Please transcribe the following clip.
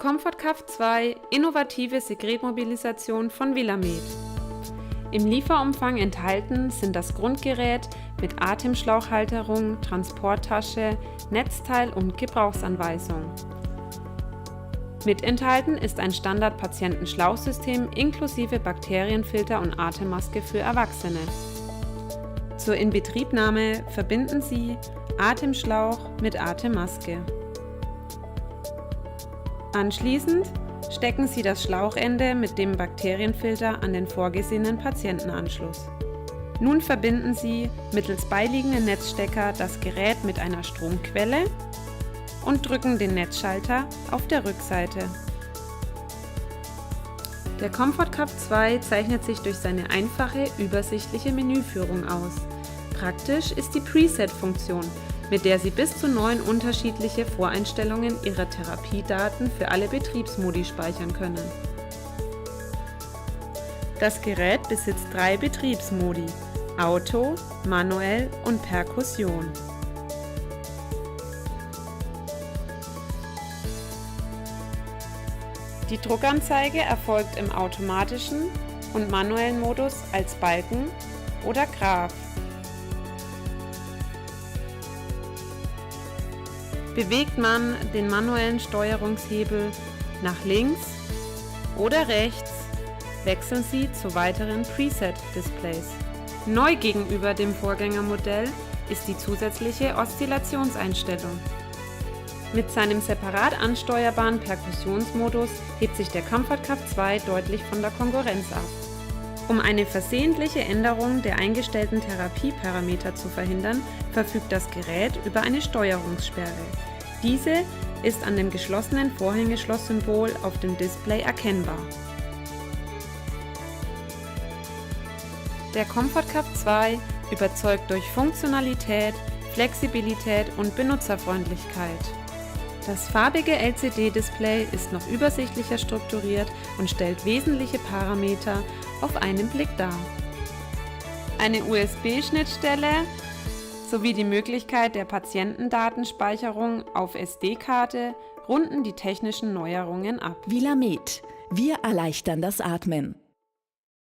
ComfortCav 2 – innovative Sekretmobilisation von Villamed. Im Lieferumfang enthalten sind das Grundgerät mit Atemschlauchhalterung, Transporttasche, Netzteil und Gebrauchsanweisung. Mit enthalten ist ein Standard-Patienten-Schlauchsystem inklusive Bakterienfilter und Atemmaske für Erwachsene. Zur Inbetriebnahme verbinden Sie Atemschlauch mit Atemmaske. Anschließend stecken Sie das Schlauchende mit dem Bakterienfilter an den vorgesehenen Patientenanschluss. Nun verbinden Sie mittels beiliegenden Netzstecker das Gerät mit einer Stromquelle und drücken den Netzschalter auf der Rückseite. Der ComfortCav 2 zeichnet sich durch seine einfache, übersichtliche Menüführung aus. Praktisch ist die Preset-Funktion, mit der Sie bis zu 9 unterschiedliche Voreinstellungen Ihrer Therapiedaten für alle Betriebsmodi speichern können. Das Gerät besitzt 3 Betriebsmodi: Auto, Manuell und Perkussion. Die Druckanzeige erfolgt im automatischen und manuellen Modus als Balken oder Graph. Bewegt man den manuellen Steuerungshebel nach links oder rechts, wechseln Sie zu weiteren Preset-Displays. Neu gegenüber dem Vorgängermodell ist die zusätzliche Oszillationseinstellung. Mit seinem separat ansteuerbaren Perkussionsmodus hebt sich der ComfortCav 2 deutlich von der Konkurrenz ab. Um eine versehentliche Änderung der eingestellten Therapieparameter zu verhindern, verfügt das Gerät über eine Steuerungssperre. Diese ist an dem geschlossenen Vorhängeschloss-Symbol auf dem Display erkennbar. Der ComfortCav 2 überzeugt durch Funktionalität, Flexibilität und Benutzerfreundlichkeit. Das farbige LCD-Display ist noch übersichtlicher strukturiert und stellt wesentliche Parameter auf einen Blick dar. Eine USB-Schnittstelle sowie die Möglichkeit der Patientendatenspeicherung auf SD-Karte runden die technischen Neuerungen ab. Villamed. Wir erleichtern das Atmen.